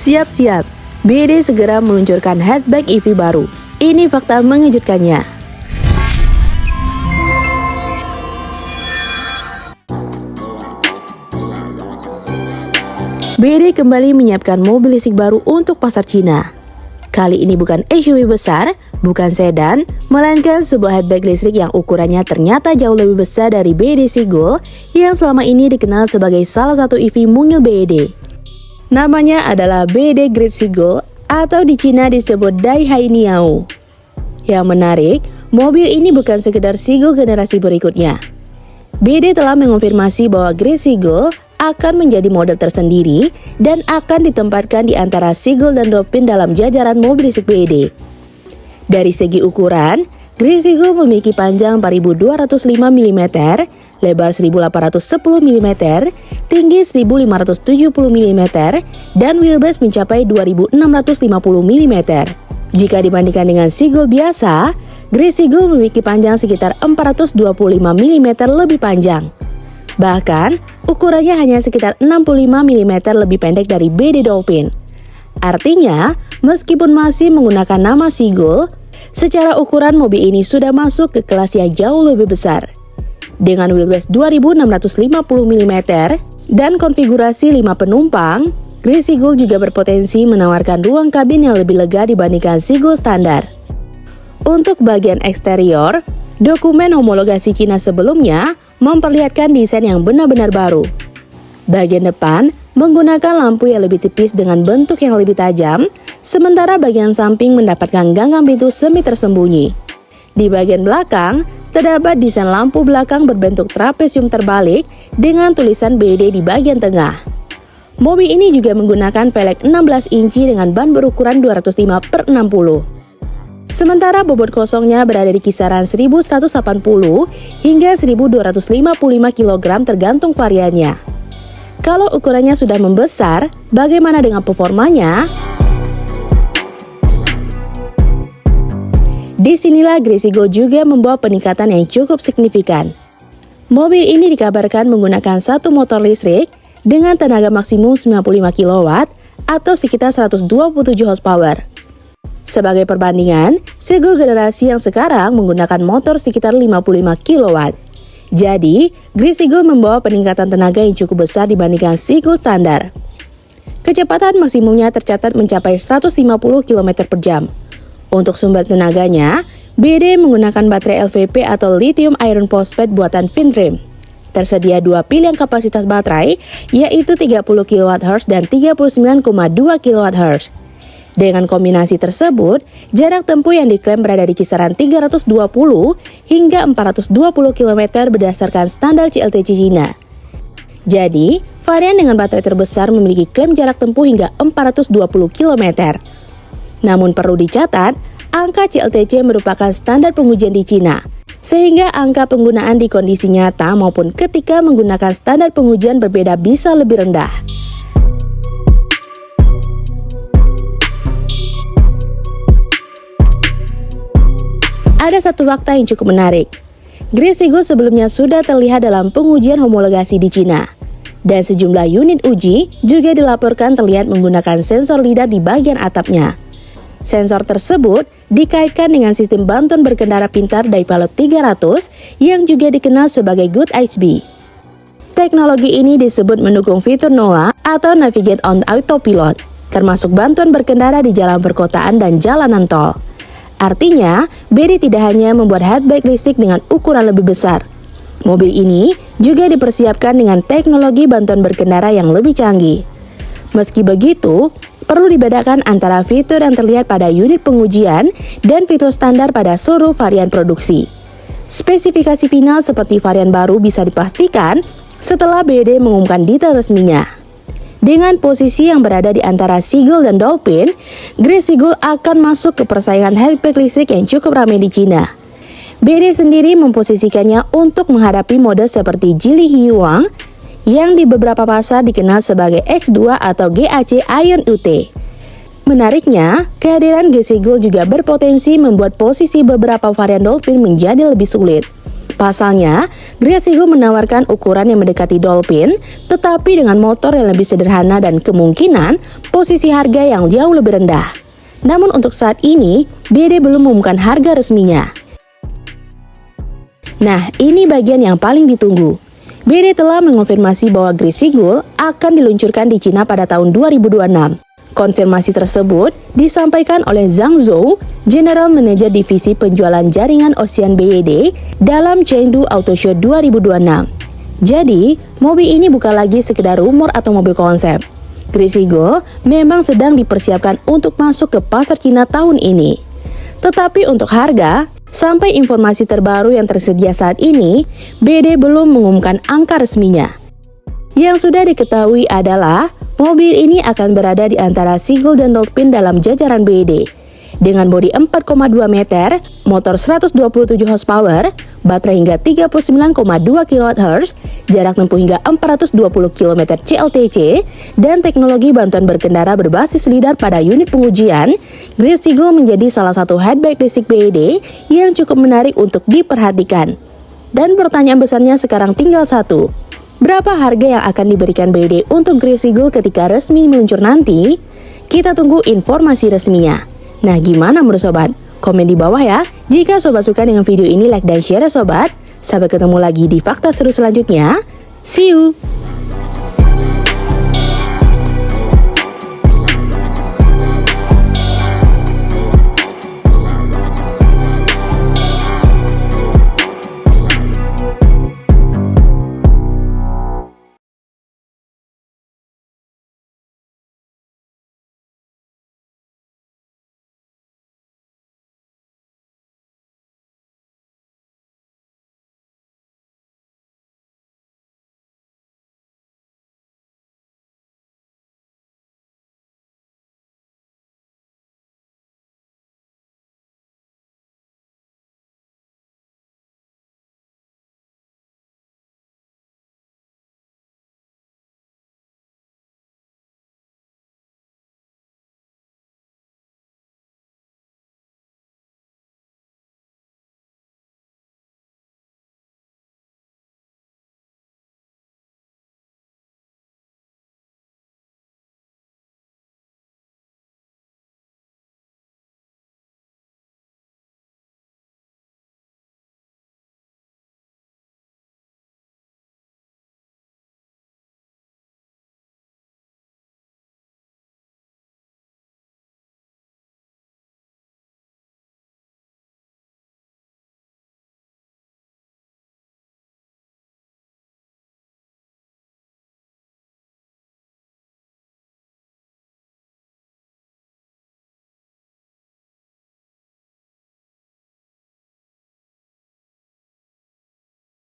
Siap-siap, BD segera meluncurkan hatchback EV baru. Ini fakta mengejutkannya. BD kembali menyiapkan mobil listrik baru untuk pasar Cina. Kali ini bukan SUV besar, bukan sedan, melainkan sebuah hatchback listrik yang ukurannya ternyata jauh lebih besar dari BD Sigul yang selama ini dikenal sebagai salah satu EV mungil BD. Namanya adalah BD Great Sigul atau di Cina disebut Daihatsu Niao. Yang menarik, mobil ini bukan sekedar Sigul generasi berikutnya. BD telah mengonfirmasi bahwa Great Sigul akan menjadi model tersendiri dan akan ditempatkan di antara Sigul dan Dolphin dalam jajaran mobil listrik BD. Dari segi ukuran, Great Sigul memiliki panjang 4.205 mm, lebar 1.810 mm, tinggi 1.570 mm, dan wheelbase mencapai 2.650 mm. Jika dibandingkan dengan Sigul biasa, Great Sigul memiliki panjang sekitar 425 mm lebih panjang. Bahkan, ukurannya hanya sekitar 65 mm lebih pendek dari BD Dolphin. Artinya, meskipun masih menggunakan nama Sigul, secara ukuran mobil ini sudah masuk ke kelas yang jauh lebih besar. Dengan wheelbase 2.650 mm dan konfigurasi 5 penumpang, Great Sigul juga berpotensi menawarkan ruang kabin yang lebih lega dibandingkan Sigul standar. Untuk bagian eksterior, dokumen homologasi Cina sebelumnya memperlihatkan desain yang benar-benar baru. Bagian depan menggunakan lampu yang lebih tipis dengan bentuk yang lebih tajam, sementara bagian samping mendapatkan ganggang pintu semi tersembunyi. Di bagian belakang, terdapat desain lampu belakang berbentuk trapesium terbalik dengan tulisan BD di bagian tengah. Mobil ini juga menggunakan velg 16 inci dengan ban berukuran 205/60. Sementara bobot kosongnya berada di kisaran 1.180 hingga 1.255 kg tergantung variannya. Kalau ukurannya sudah membesar, bagaimana dengan performanya? Disinilah Great Sigul juga membawa peningkatan yang cukup signifikan. Mobil ini dikabarkan menggunakan satu motor listrik dengan tenaga maksimum 95 kW atau sekitar 127 horsepower. Sebagai perbandingan, Sigul generasi yang sekarang menggunakan motor sekitar 55 kW. Jadi, Great Sigul membawa peningkatan tenaga yang cukup besar dibandingkan Sigul standar. Kecepatan maksimumnya tercatat mencapai 150 km per jam. Untuk sumber tenaganya, BD menggunakan baterai LFP atau lithium iron phosphate buatan Vintrim. Tersedia dua pilihan kapasitas baterai, yaitu 30 kWh dan 39,2 kWh. Dengan kombinasi tersebut, jarak tempuh yang diklaim berada di kisaran 320 hingga 420 km berdasarkan standar CLTC Cina. Jadi, varian dengan baterai terbesar memiliki klaim jarak tempuh hingga 420 km. Namun perlu dicatat, angka CLTC merupakan standar pengujian di Cina, sehingga angka penggunaan di kondisi nyata maupun ketika menggunakan standar pengujian berbeda bisa lebih rendah. Ada satu fakta yang cukup menarik. Great Sigul sebelumnya sudah terlihat dalam pengujian homologasi di Cina. Dan sejumlah unit uji juga dilaporkan terlihat menggunakan sensor lidar di bagian atapnya. Sensor tersebut dikaitkan dengan sistem bantuan berkendara pintar Daipilot 300 yang juga dikenal sebagai Good HB. Teknologi ini disebut mendukung fitur NOA atau Navigate on Autopilot, termasuk bantuan berkendara di jalan perkotaan dan jalanan tol. Artinya, BD tidak hanya membuat hatchback listrik dengan ukuran lebih besar. Mobil ini juga dipersiapkan dengan teknologi bantuan berkendara yang lebih canggih. Meski begitu, perlu dibedakan antara fitur yang terlihat pada unit pengujian dan fitur standar pada seluruh varian produksi. Spesifikasi final seperti varian baru bisa dipastikan setelah BD mengumumkan detail resminya. Dengan posisi yang berada di antara Sigul dan Dolphin, Great Sigul akan masuk ke persaingan hatchback listrik yang cukup ramai di Cina. BD sendiri memposisikannya untuk menghadapi model seperti Geely Huang yang di beberapa pasar dikenal sebagai X2 atau GAC Ion UT. Menariknya, kehadiran Great Sigul juga berpotensi membuat posisi beberapa varian Dolphin menjadi lebih sulit. Pasalnya, Great Eagle menawarkan ukuran yang mendekati Dolphin, tetapi dengan motor yang lebih sederhana dan kemungkinan posisi harga yang jauh lebih rendah. Namun untuk saat ini, BD belum mengumumkan harga resminya. Nah, ini bagian yang paling ditunggu. BD telah mengonfirmasi bahwa Great Eagle akan diluncurkan di Cina pada tahun 2026. Konfirmasi tersebut disampaikan oleh Zhang Zhou, General Manager Divisi Penjualan Jaringan Ocean BYD dalam Chengdu Auto Show 2026. Jadi, mobil ini bukan lagi sekedar rumor atau mobil konsep. Great Eagle memang sedang dipersiapkan untuk masuk ke pasar Cina tahun ini. Tetapi untuk harga, sampai informasi terbaru yang tersedia saat ini, BD belum mengumumkan angka resminya. Yang sudah diketahui adalah mobil ini akan berada di antara Seagull dan Dolphin dalam jajaran BYD. Dengan bodi 4,2 meter, motor 127 horsepower, baterai hingga 39,2 kWh, jarak tempuh hingga 420 km CLTC, dan teknologi bantuan berkendara berbasis lidar pada unit pengujian, Great Eagle menjadi salah satu hatchback listrik BYD yang cukup menarik untuk diperhatikan. Dan pertanyaan besarnya sekarang tinggal satu. Berapa harga yang akan diberikan BYD untuk Great Eagle ketika resmi meluncur nanti? Kita tunggu informasi resminya. Nah, gimana menurut sobat? Komen di bawah ya. Jika sobat suka dengan video ini, like dan share ya sobat. Sampai ketemu lagi di fakta seru selanjutnya. See you!